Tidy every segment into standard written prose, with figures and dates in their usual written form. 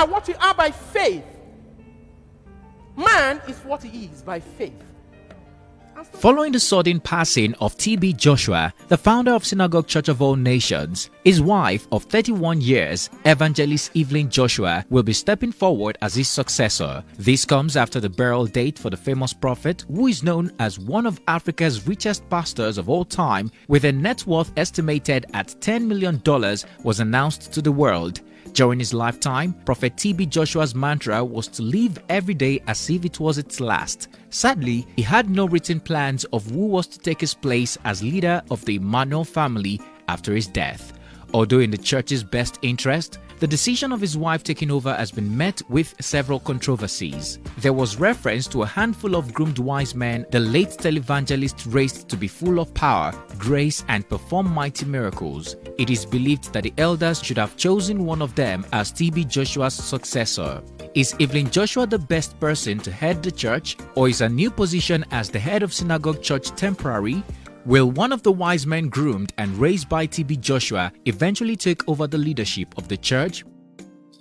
are what we are by faith. Man is what he is by faith. Following the sudden passing of T.B. Joshua, the founder of Synagogue Church of All Nations, his wife of 31 years, Evangelist Evelyn Joshua, will be stepping forward as his successor. This comes after the burial date for the famous prophet, who is known as one of Africa's richest pastors of all time, with a net worth estimated at $10 million, was announced to the world. During his lifetime, Prophet T.B. Joshua's mantra was to live every day as if it was its last. Sadly, he had no written plans of who was to take his place as leader of the Emmanuel family after his death. Although in the church's best interest, the decision of his wife taking over has been met with several controversies. There was reference to a handful of groomed wise men the late televangelist raised to be full of power, grace, and perform mighty miracles. It is believed that the elders should have chosen one of them as T.B. Joshua's successor. Is Evelyn Joshua the best person to head the church, or is a new position as the head of Synagogue Church temporary? Will one of the wise men groomed and raised by T.B. Joshua eventually take over the leadership of the church?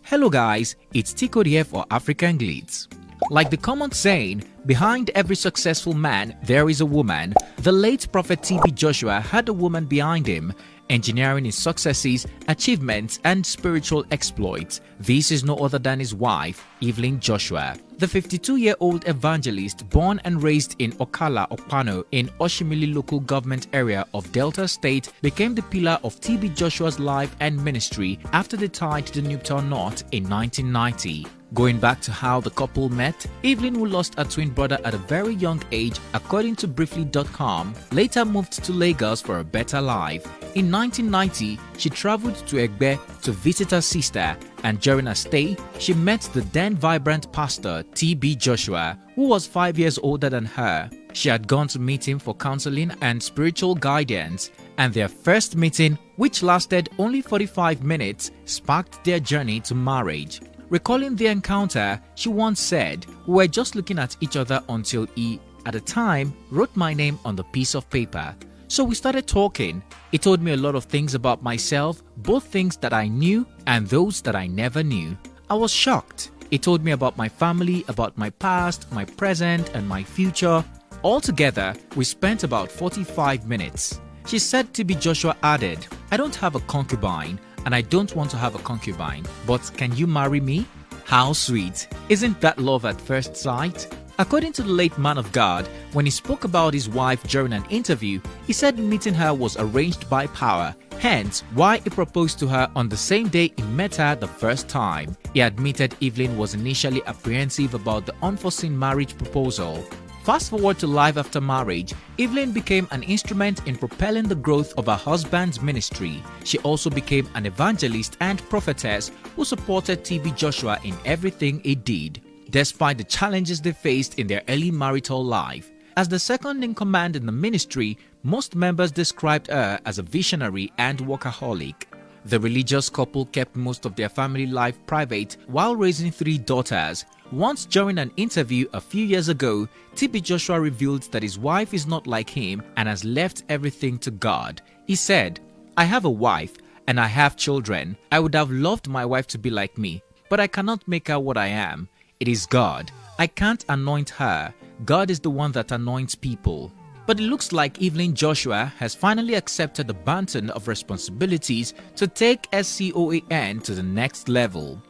Hello guys, it's Tico here for African Glitz. Like the common saying, behind every successful man there is a woman, the late Prophet T.B. Joshua had a woman behind him, engineering his successes, achievements, and spiritual exploits. This is no other than his wife, Evelyn Joshua. The 52-year-old evangelist, born and raised in Okala, Okpano in Oshimili local government area of Delta State, became the pillar of T.B. Joshua's life and ministry after they tied the nuptial knot in 1990. Going back to how the couple met, Evelyn, who lost her twin brother at a very young age, according to Briefly.com, later moved to Lagos for a better life. In 1990, she traveled to Egbe to visit her sister, and during her stay, she met the then vibrant pastor T.B. Joshua, who was 5 years older than her. She had gone to meet him for counseling and spiritual guidance, and their first meeting, which lasted only 45 minutes, sparked their journey to marriage. Recalling the encounter, she once said, "We were just looking at each other until he, at the time, wrote my name on the piece of paper. So we started talking. He told me a lot of things about myself, both things that I knew and those that I never knew. I was shocked. He told me about my family, about my past, my present, and my future. Altogether, we spent about 45 minutes. She said T.B. Joshua added, "I don't have a concubine, and I don't want to have a concubine, but can you marry me?" How sweet. Isn't that love at first sight? According to the late man of God, when he spoke about his wife during an interview, he said meeting her was arranged by power, hence why he proposed to her on the same day he met her the first time. He admitted Evelyn was initially apprehensive about the unforeseen marriage proposal. Fast forward to life after marriage, Evelyn became an instrument in propelling the growth of her husband's ministry. She also became an evangelist and prophetess who supported T.B. Joshua in everything he did, despite the challenges they faced in their early marital life. As the second in command in the ministry, most members described her as a visionary and workaholic. The religious couple kept most of their family life private while raising 3 daughters. Once during an interview a few years ago, T.B. Joshua revealed that his wife is not like him and has left everything to God. He said, "I have a wife and I have children. I would have loved my wife to be like me, but I cannot make her what I am. It is God. I can't anoint her. God is the one that anoints people." But it looks like Evelyn Joshua has finally accepted the baton of responsibilities to take SCOAN to the next level.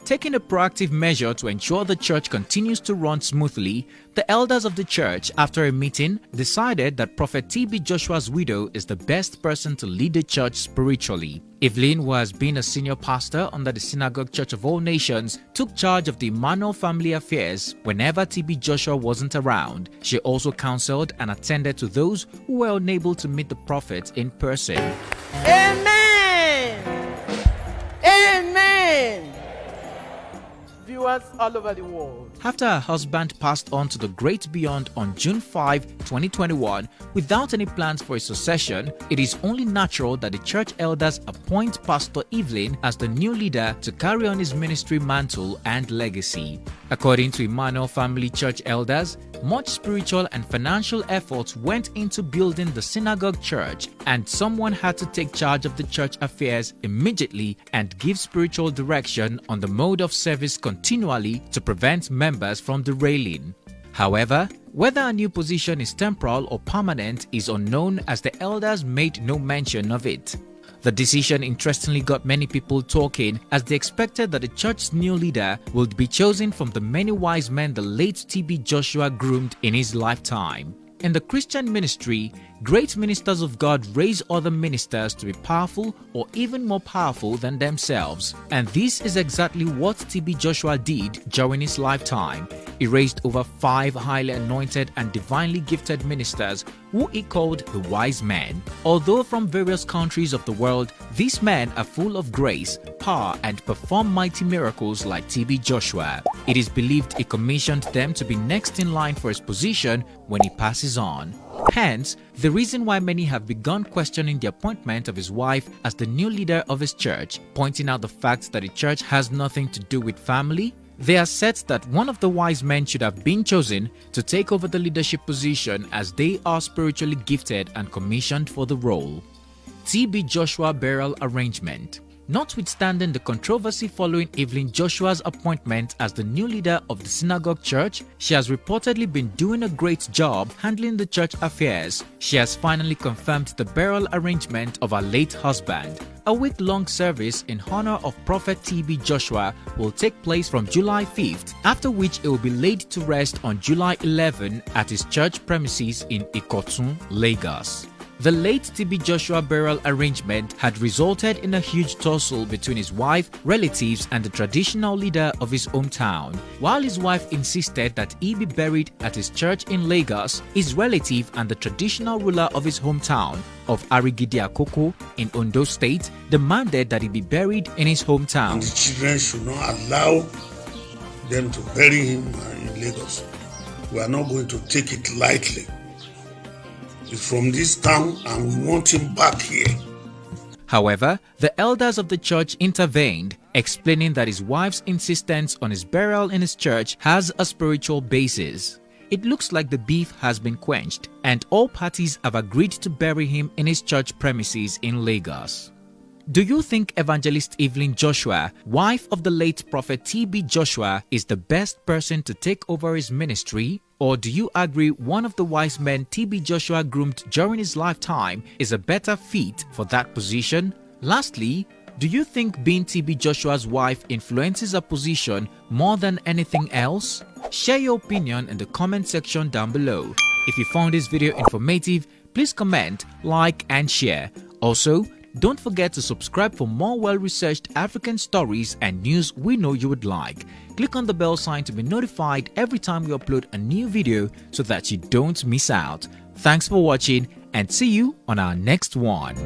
Taking a proactive measure to ensure the church continues to run smoothly, the elders of the church, after a meeting, decided that Prophet T.B. Joshua's widow is the best person to lead the church spiritually. Evelyn, who has been a senior pastor under the Synagogue Church of All Nations, took charge of the Emmanuel family affairs whenever T.B. Joshua wasn't around. She also counseled and attended to those who were unable to meet the prophet in person. Amen! Amen! Viewers Joshuas all over the world. After her husband passed on to the great beyond on June 5, 2021, without any plans for a succession, it is only natural that the church elders appoint Pastor Evelyn as the new leader to carry on his ministry mantle and legacy. According to Emmanuel Family Church elders, much spiritual and financial efforts went into building the synagogue church, and someone had to take charge of the church affairs immediately and give spiritual direction on the mode of service continually to prevent members from derailing. However, whether a new position is temporal or permanent is unknown, as the elders made no mention of it. The decision interestingly got many people talking, as they expected that the church's new leader would be chosen from the many wise men the late TB Joshua groomed in his lifetime. In the Christian ministry, great ministers of God raise other ministers to be powerful or even more powerful than themselves. And this is exactly what TB Joshua did during his lifetime. He raised over 5 highly anointed and divinely gifted ministers who he called the wise men. Although from various countries of the world, these men are full of grace, power, and perform mighty miracles like TB Joshua. It is believed he commissioned them to be next in line for his position when he passes on. Hence, the reason why many have begun questioning the appointment of his wife as the new leader of his church, pointing out the fact that the church has nothing to do with family. They assert that one of the wise men should have been chosen to take over the leadership position, as they are spiritually gifted and commissioned for the role. TB Joshua burial arrangement. Notwithstanding the controversy following Evelyn Joshua's appointment as the new leader of the synagogue church, she has reportedly been doing a great job handling the church affairs. She has finally confirmed the burial arrangement of her late husband. A week-long service in honor of Prophet TB Joshua will take place from July 5th, after which it will be laid to rest on July 11 at his church premises in Ikotun, Lagos. The late TB Joshua burial arrangement had resulted in a huge tussle between his wife, relatives, and the traditional leader of his hometown. While his wife insisted that he be buried at his church in Lagos, his relative and the traditional ruler of his hometown of Arigidi Akoko in Ondo State demanded that he be buried in his hometown. And the children should not allow them to bury him in Lagos. We are not going to take it lightly. He's from this town and we want him back here. However, the elders of the church intervened, explaining that his wife's insistence on his burial in his church has a spiritual basis. It looks like the beef has been quenched, and all parties have agreed to bury him in his church premises in Lagos. Do you think Evangelist Evelyn Joshua, wife of the late Prophet TB Joshua, is the best person to take over his ministry? Or do you agree one of the wise men TB Joshua groomed during his lifetime is a better fit for that position? Lastly, do you think being TB Joshua's wife influences her position more than anything else? Share your opinion in the comment section down below. If you found this video informative, please comment, like, and share. Also, don't forget to subscribe for more well-researched African stories and news we know you would like. Click on the bell sign to be notified every time we upload a new video so that you don't miss out. Thanks for watching, and see you on our next one.